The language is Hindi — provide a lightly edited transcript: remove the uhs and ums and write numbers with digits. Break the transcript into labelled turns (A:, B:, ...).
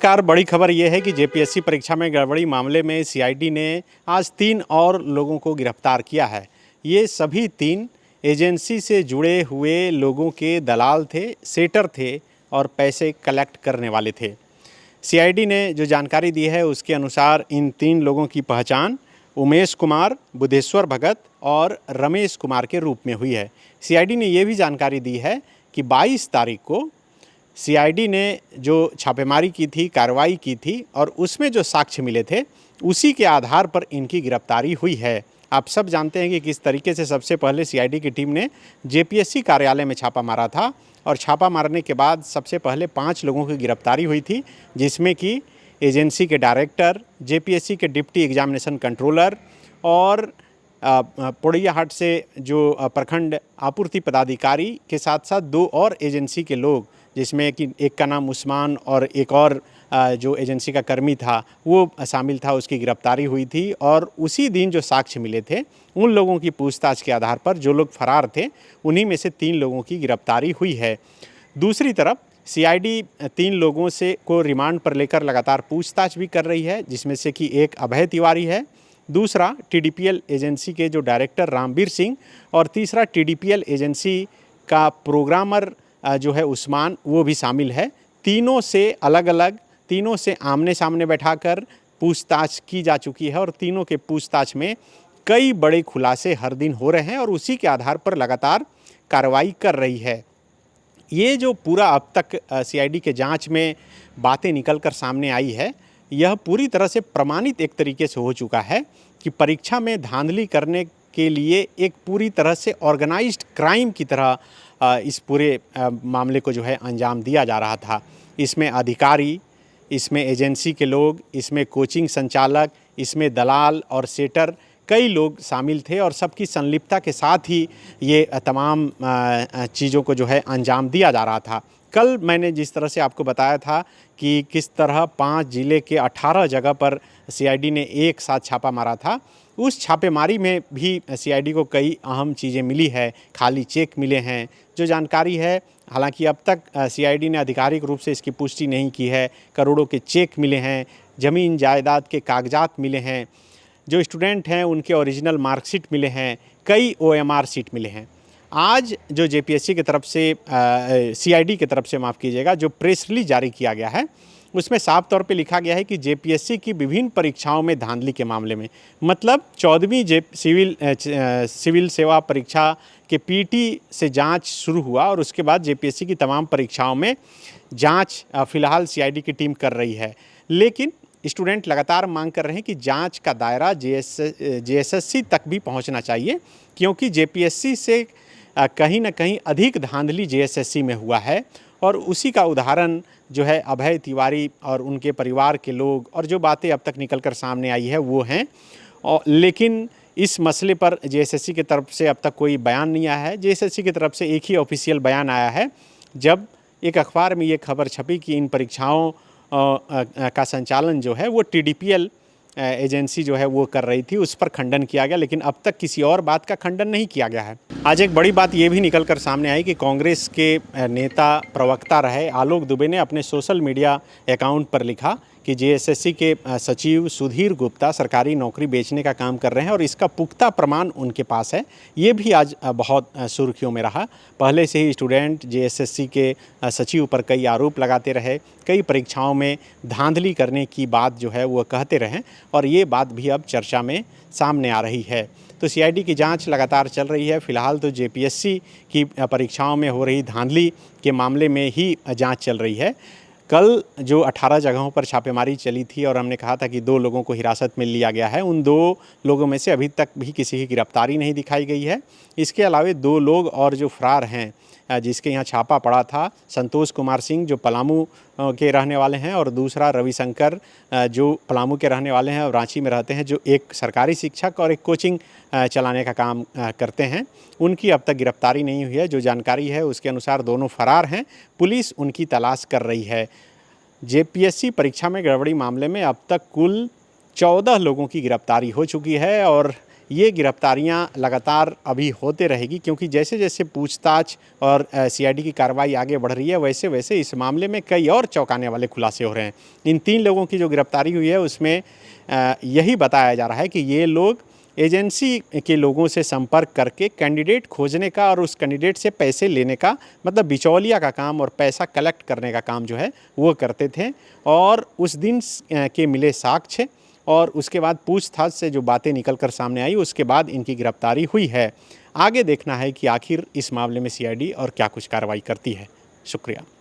A: नमस्कार। बड़ी खबर ये है कि जेपीएससी परीक्षा में गड़बड़ी मामले में सीआईडी ने आज 3 और लोगों को गिरफ्तार किया है। ये सभी 3 एजेंसी से जुड़े हुए लोगों के दलाल थे, सेटर थे और पैसे कलेक्ट करने वाले थे। सीआईडी ने जो जानकारी दी है उसके अनुसार इन 3 लोगों की पहचान उमेश कुमार, बुद्धेश्वर भगत और रमेश कुमार के रूप में हुई है। सीआईडी ने ये भी जानकारी दी है कि 22 तारीख को सीआईडी ने जो छापेमारी की थी, कार्रवाई की थी और उसमें जो साक्ष्य मिले थे उसी के आधार पर इनकी गिरफ्तारी हुई है। आप सब जानते हैं कि किस तरीके से सबसे पहले सीआईडी की टीम ने जेपीएससी कार्यालय में छापा मारा था और छापा मारने के बाद सबसे पहले 5 लोगों की गिरफ्तारी हुई थी, जिसमें कि एजेंसी के डायरेक्टर, जेपीएससी के डिप्टी एग्जामिनेशन कंट्रोलर और पोड़ैयाहाट से जो प्रखंड आपूर्ति पदाधिकारी के साथ साथ 2 और एजेंसी के लोग, जिसमें कि एक का नाम उस्मान और एक और जो एजेंसी का कर्मी था वो शामिल था, उसकी गिरफ्तारी हुई थी। और उसी दिन जो साक्ष्य मिले थे उन लोगों की पूछताछ के आधार पर जो लोग फरार थे उन्हीं में से 3 लोगों की गिरफ्तारी हुई है। दूसरी तरफ सीआईडी 3 लोगों से को रिमांड पर लेकर लगातार पूछताछ भी कर रही है, जिसमें से कि एक अभय तिवारी है, दूसरा टीडीपीएल एजेंसी के जो डायरेक्टर रामवीर सिंह और तीसरा टीडीपीएल एजेंसी का प्रोग्रामर जो है उस्मान, वो भी शामिल है। तीनों से अलग अलग, तीनों से आमने सामने बैठाकर पूछताछ की जा चुकी है और तीनों के पूछताछ में कई बड़े खुलासे हर दिन हो रहे हैं और उसी के आधार पर लगातार कार्रवाई कर रही है। ये जो पूरा अब तक सीआईडी के जांच में बातें निकल कर सामने आई है, यह पूरी तरह से प्रमाणित एक तरीके से हो चुका है कि परीक्षा में धांधली करने के लिए एक पूरी तरह से ऑर्गेनाइज्ड क्राइम की तरह इस पूरे मामले को जो है अंजाम दिया जा रहा था। इसमें अधिकारी, इसमें एजेंसी के लोग, इसमें कोचिंग संचालक, इसमें दलाल और सेटर, कई लोग शामिल थे और सबकी संलिप्तता के साथ ही ये तमाम चीज़ों को जो है अंजाम दिया जा रहा था। कल मैंने जिस तरह से आपको बताया था कि किस तरह 5 जिले के 18 जगह पर सीआईडी ने एक साथ छापा मारा था, उस छापेमारी में भी सीआईडी को कई अहम चीज़ें मिली है। खाली चेक मिले हैं, जो जानकारी है, हालांकि अब तक सीआईडी ने आधिकारिक रूप से इसकी पुष्टि नहीं की है। करोड़ों के चेक मिले हैं, ज़मीन जायदाद के कागजात मिले हैं, जो स्टूडेंट हैं उनके ओरिजिनल मार्कशीट मिले हैं, कई ओएमआर सीट मिले हैं। आज जो जेपीएससी की तरफ से सीआईडी की तरफ से माफ़ कीजिएगा, जो प्रेस रिलीज जारी किया गया है उसमें साफ तौर पे लिखा गया है कि जेपीएससी की विभिन्न परीक्षाओं में धांधली के मामले में, मतलब 14वीं सिविल सेवा परीक्षा के पीटी से जांच शुरू हुआ और उसके बाद जेपीएससी की तमाम परीक्षाओं में जांच फ़िलहाल सीआईडी की टीम कर रही है। लेकिन स्टूडेंट लगातार मांग कर रहे हैं कि जांच का दायरा जेएसएससी तक भी पहुंचना चाहिए, क्योंकि जेपीएससी से कहीं ना कहीं अधिक धांधली जेएसएससी में हुआ है। और उसी का उदाहरण जो है अभय तिवारी और उनके परिवार के लोग, और जो बातें अब तक निकल कर सामने आई है वो हैं। और लेकिन इस मसले पर जेएसएससी की तरफ से अब तक कोई बयान नहीं आया है। जेएसएससी की तरफ से एक ही ऑफिशियल बयान आया है जब एक अखबार में ये खबर छपी कि इन परीक्षाओं का संचालन जो है वो टीडीपीएल एजेंसी जो है वो कर रही थी, उस पर खंडन किया गया, लेकिन अब तक किसी और बात का खंडन नहीं किया गया है। आज एक बड़ी बात ये भी निकल कर सामने आई कि कांग्रेस के नेता प्रवक्ता रहे आलोक दुबे ने अपने सोशल मीडिया अकाउंट पर लिखा कि जेएसएससी के सचिव सुधीर गुप्ता सरकारी नौकरी बेचने का काम कर रहे हैं और इसका पुख्ता प्रमाण उनके पास है। ये भी आज बहुत सुर्खियों में रहा। पहले से ही स्टूडेंट जेएसएससी के सचिव पर कई आरोप लगाते रहे, कई परीक्षाओं में धांधली करने की बात जो है वो कहते रहे और ये बात भी अब चर्चा में सामने आ रही है। तो सीआईडी की जांच लगातार चल रही है। फ़िलहाल तो जेपीएससी की परीक्षाओं में हो रही धांधली के मामले में ही जांच चल रही है। कल जो 18 जगहों पर छापेमारी चली थी और हमने कहा था कि 2 लोगों को हिरासत में लिया गया है, उन 2 लोगों में से अभी तक भी किसी की गिरफ्तारी नहीं दिखाई गई है। इसके अलावा 2 लोग और जो फरार हैं, जिसके यहाँ छापा पड़ा था, संतोष कुमार सिंह जो पलामू के रहने वाले हैं और दूसरा रविशंकर जो पलामू के रहने वाले हैं और रांची में रहते हैं, जो एक सरकारी शिक्षक और एक कोचिंग चलाने का काम करते हैं। उनकी अब तक गिरफ्तारी नहीं हुई है। जो जानकारी है उसके अनुसार दोनों फरार हैं, पुलिस उनकी तलाश कर रही है। जेपीएससी परीक्षा में गड़बड़ी मामले में अब तक कुल 14 लोगों की गिरफ्तारी हो चुकी है और ये गिरफ्तारियां लगातार अभी होते रहेगी, क्योंकि जैसे जैसे पूछताछ और सीआईडी की कार्रवाई आगे बढ़ रही है वैसे वैसे इस मामले में कई और चौंकाने वाले खुलासे हो रहे हैं। इन 3 लोगों की जो गिरफ्तारी हुई है उसमें यही बताया जा रहा है कि ये लोग एजेंसी के लोगों से संपर्क करके कैंडिडेट खोजने का और उस कैंडिडेट से पैसे लेने का, मतलब बिचौलिया का काम और पैसा कलेक्ट करने का काम जो है वो करते थे। और उस दिन के मिले साक्ष्य और उसके बाद पूछताछ से जो बातें निकलकर सामने आई उसके बाद इनकी गिरफ्तारी हुई है। आगे देखना है कि आखिर इस मामले में सीआईडी और क्या कुछ कार्रवाई करती है। शुक्रिया।